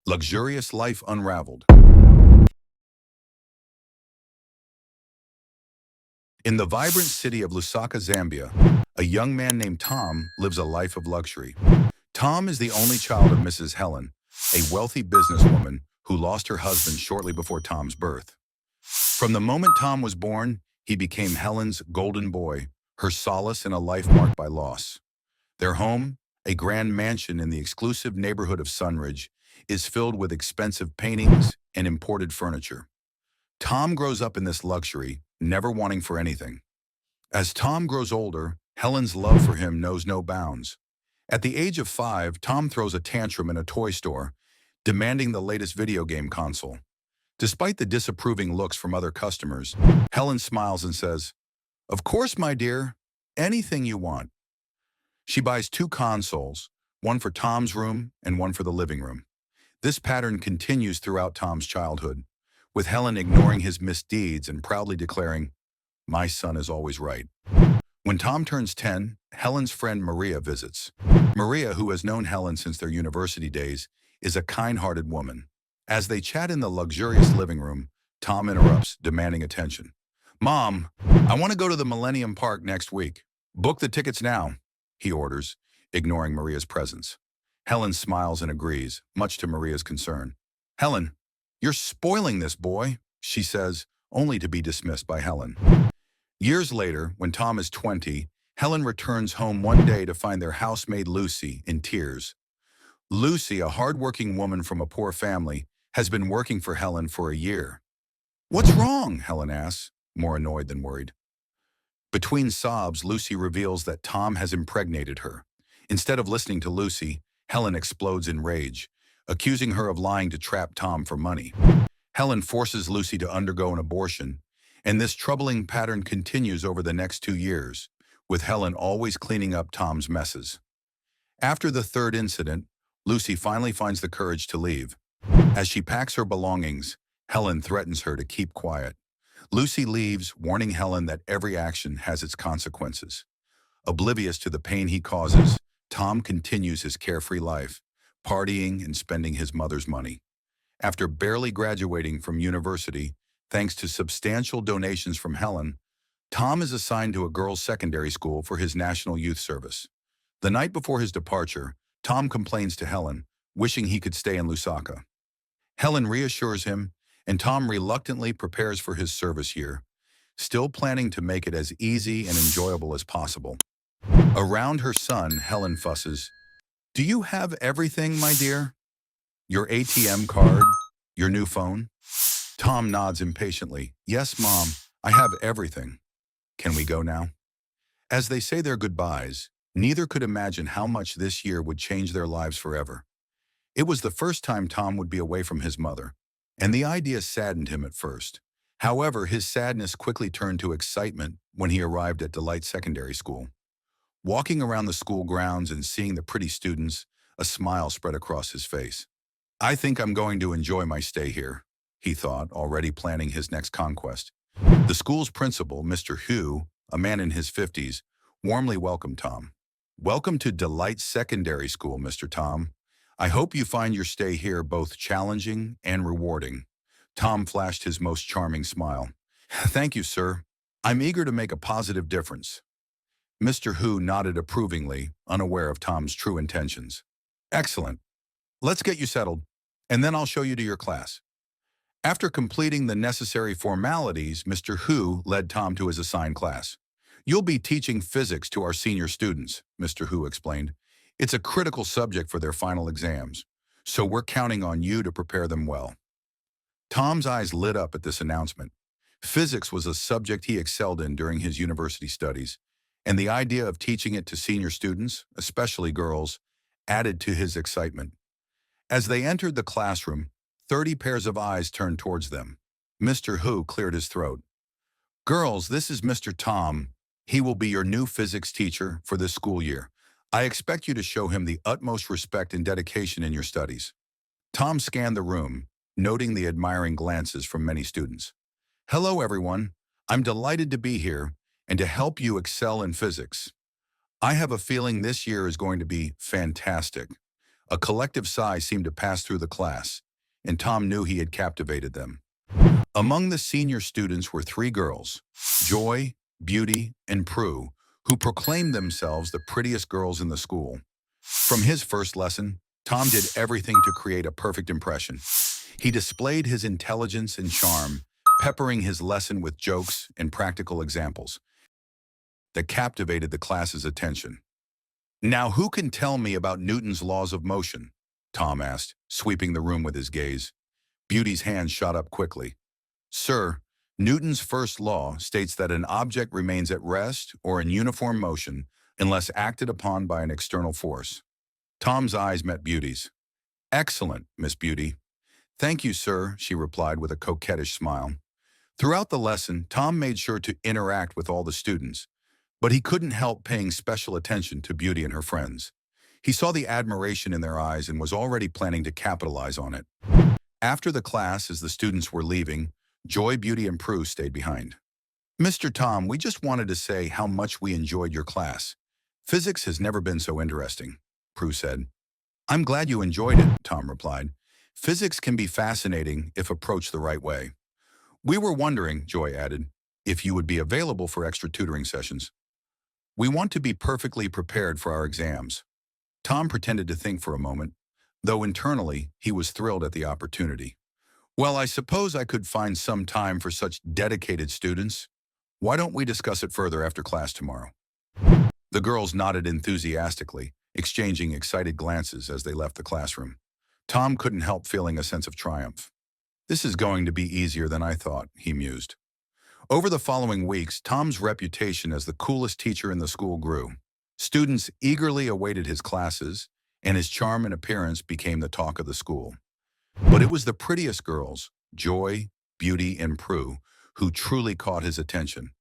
Luxurious Life Unraveled. In the vibrant city of Lusaka, Zambia, a young man named Tom lives a life of luxury. Tom is the only child of Mrs. Helen, a wealthy businesswoman who lost her husband shortly before Tom's birth. From the moment Tom was born, he became Helen's golden boy, her solace in a life marked by loss. Their home, a grand mansion in the exclusive neighborhood of Sunridge, is filled with expensive paintings and imported furniture. Tom grows up in this luxury, never wanting for anything. As Tom grows older, Helen's love for him knows no bounds. At the age of 5, Tom throws a tantrum in a toy store, demanding the latest video game console. Despite the disapproving looks from other customers, Helen smiles and says, "Of course, my dear, anything you want." She buys 2 consoles, one for Tom's room and one for the living room. This pattern continues throughout Tom's childhood, with Helen ignoring his misdeeds and proudly declaring, "My son is always right." When Tom turns 10, Helen's friend Maria visits. Maria, who has known Helen since their university days, is a kind-hearted woman. As they chat in the luxurious living room, Tom interrupts, demanding attention. "Mom, I want to go to the Millennium Park next week. Book the tickets now," he orders, ignoring Maria's presence. Helen smiles and agrees, much to Maria's concern. "Helen, you're spoiling this boy," she says, only to be dismissed by Helen. Years later, when Tom is 20, Helen returns home one day to find their housemaid Lucy in tears. Lucy, a hard-working woman from a poor family, has been working for Helen for a year. "What's wrong?" Helen asks, more annoyed than worried. Between sobs, Lucy reveals that Tom has impregnated her. Instead of listening to Lucy, Helen explodes in rage, accusing her of lying to trap Tom for money. Helen forces Lucy to undergo an abortion, and this troubling pattern continues over the next 2 years, with Helen always cleaning up Tom's messes. After the third incident, Lucy finally finds the courage to leave. As she packs her belongings, Helen threatens her to keep quiet. Lucy leaves, warning Helen that every action has its consequences. Oblivious to the pain he causes, Tom continues his carefree life, partying and spending his mother's money. After barely graduating from university, thanks to substantial donations from Helen, Tom is assigned to a girls' secondary school for his national youth service. The night before his departure, Tom complains to Helen, wishing he could stay in Lusaka. Helen reassures him, and Tom reluctantly prepares for his service year, still planning to make it as easy and enjoyable as possible. Around her son, Helen fusses, "Do you have everything, my dear? Your ATM card? Your new phone?" Tom nods impatiently. "Yes, Mom, I have everything. Can we go now?" As they say their goodbyes, neither could imagine how much this year would change their lives forever. It was the first time Tom would be away from his mother, and the idea saddened him at first. However, his sadness quickly turned to excitement when he arrived at Delight Secondary School. Walking around the school grounds and seeing the pretty students, a smile spread across his face. "I think I'm going to enjoy my stay here," he thought, already planning his next conquest. The school's principal, Mr. Hu, a man in his 50s, warmly welcomed Tom. "Welcome to Delight Secondary School, Mr. Tom. I hope you find your stay here both challenging and rewarding." Tom flashed his most charming smile. "Thank you, sir. I'm eager to make a positive difference." Mr. Hu nodded approvingly, unaware of Tom's true intentions. "Excellent. Let's get you settled, and then I'll show you to your class." After completing the necessary formalities, Mr. Hu led Tom to his assigned class. "You'll be teaching physics to our senior students," Mr. Hu explained. "It's a critical subject for their final exams, so we're counting on you to prepare them well." Tom's eyes lit up at this announcement. Physics was a subject he excelled in during his university studies, and the idea of teaching it to senior students, especially girls, added to his excitement. As they entered the classroom, 30 pairs of eyes turned towards them. Mr. Hu cleared his throat. "Girls, this is Mr. Tom. He will be your new physics teacher for this school year. I expect you to show him the utmost respect and dedication in your studies." Tom scanned the room, noting the admiring glances from many students. "Hello, everyone. I'm delighted to be here and to help you excel in physics. I have a feeling this year is going to be fantastic. A collective sigh seemed to pass through the class, and Tom knew he had captivated them. Among the senior students were three girls, Joy, Beauty, and Prue, who proclaimed themselves the prettiest girls in the school. From his first lesson, Tom did everything to create a perfect impression. He displayed his intelligence and charm, peppering his lesson with jokes and practical examples that captivated the class's attention. "Now who can tell me about Newton's laws of motion?" Tom asked, sweeping the room with his gaze. Beauty's hand shot up quickly. "Sir, Newton's first law states that an object remains at rest or in uniform motion unless acted upon by an external force." Tom's eyes met Beauty's. "Excellent, Miss Beauty." "Thank you, sir," she replied with a coquettish smile. Throughout the lesson, Tom made sure to interact with all the students, but he couldn't help paying special attention to Beauty and her friends. He saw the admiration in their eyes and was already planning to capitalize on it. After the class, as the students were leaving, Joy, Beauty, and Prue stayed behind. "Mr. Tom, we just wanted to say how much we enjoyed your class. Physics has never been so interesting," Prue said. "I'm glad you enjoyed it," Tom replied. "Physics can be fascinating if approached the right way." "We were wondering," Joy added, "if you would be available for extra tutoring sessions. We want to be perfectly prepared for our exams." Tom pretended to think for a moment, though internally he was thrilled at the opportunity. "Well, I suppose I could find some time for such dedicated students. Why don't we discuss it further after class tomorrow?" The girls nodded enthusiastically, exchanging excited glances as they left the classroom. Tom couldn't help feeling a sense of triumph. "This is going to be easier than I thought," he mused. Over the following weeks, Tom's reputation as the coolest teacher in the school grew. Students eagerly awaited his classes, and his charm and appearance became the talk of the school. But it was the prettiest girls, Joy, Beauty, and Prue, who truly caught his attention.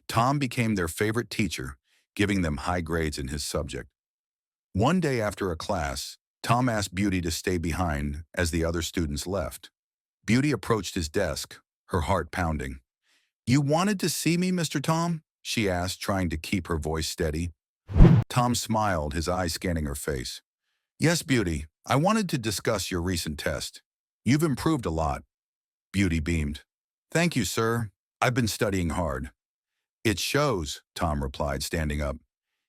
Tom became their favorite teacher, giving them high grades in his subject. One day after a class, Tom asked Beauty to stay behind as the other students left. Beauty approached his desk, her heart pounding. "You wanted to see me, Mr. Tom?" she asked, trying to keep her voice steady. Tom smiled, his eyes scanning her face. "Yes, Beauty, I wanted to discuss your recent test. You've improved a lot." Beauty beamed. "Thank you, sir. I've been studying hard." "It shows," Tom replied, standing up.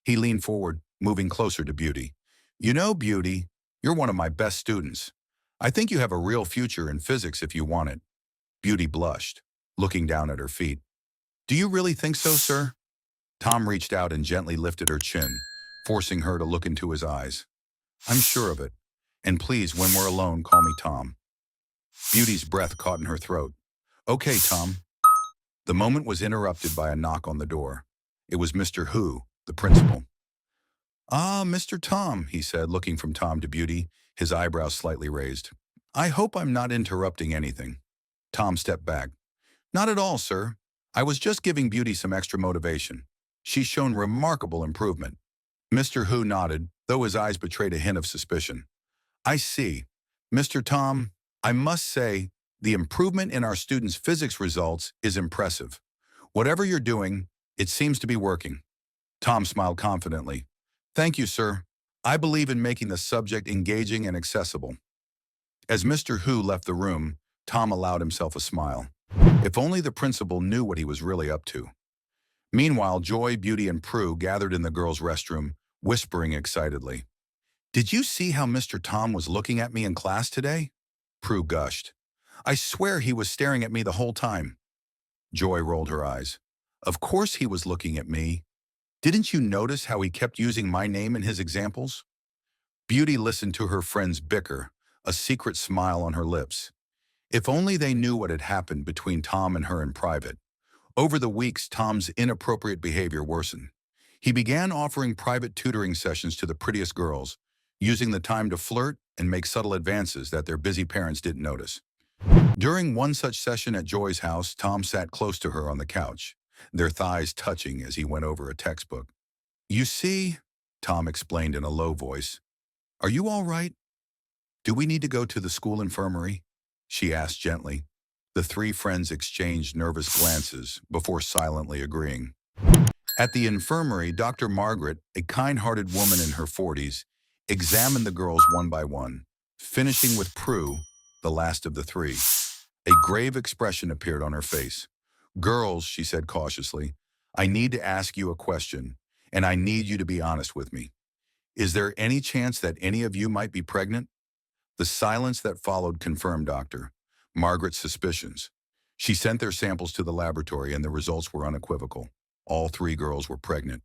He leaned forward, moving closer to Beauty. "You know, Beauty, you're one of my best students. I think you have a real future in physics if you want it." Beauty blushed, looking down at her feet. "Do you really think so, sir?" Tom reached out and gently lifted her chin, forcing her to look into his eyes. "I'm sure of it. And please, when we're alone, call me Tom." Beauty's breath caught in her throat. "Okay, Tom." The moment was interrupted by a knock on the door. It was Mr. Hu, the principal. "Ah, Mr. Tom," he said, looking from Tom to Beauty, his eyebrows slightly raised. "I hope I'm not interrupting anything." Tom stepped back. "Not at all, sir. I was just giving Beauty some extra motivation. She's shown remarkable improvement." Mr. Hu nodded, though his eyes betrayed a hint of suspicion. "I see. Mr. Tom, I must say, the improvement in our students' physics results is impressive. Whatever you're doing, it seems to be working." Tom smiled confidently. "Thank you, sir. I believe in making the subject engaging and accessible." As Mr. Hu left the room, Tom allowed himself a smile. If only the principal knew what he was really up to. Meanwhile, Joy, Beauty, and Prue gathered in the girls' restroom, whispering excitedly. "Did you see how Mr. Tom was looking at me in class today?" Prue gushed. "I swear he was staring at me the whole time." Joy rolled her eyes. "Of course he was looking at me. Didn't you notice how he kept using my name in his examples?" Beauty listened to her friends bicker, a secret smile on her lips. If only they knew what had happened between Tom and her in private. Over the weeks, Tom's inappropriate behavior worsened. He began offering private tutoring sessions to the prettiest girls, using the time to flirt and make subtle advances that their busy parents didn't notice. During one such session at Joy's house, Tom sat close to her on the couch, their thighs touching as he went over a textbook. "You see," Tom explained in a low voice. "Are you all right? Do we need to go to the school infirmary?" she asked gently. The three friends exchanged nervous glances before silently agreeing. At the infirmary, Dr. Margaret, a kind-hearted woman in her 40s, examined the girls one by one, finishing with Prue, the last of the three. A grave expression appeared on her face. "Girls," she said cautiously, "I need to ask you a question, and I need you to be honest with me. Is there any chance that any of you might be pregnant?" The silence that followed confirmed Dr. Margaret's suspicions. She sent their samples to the laboratory and the results were unequivocal. All three girls were pregnant.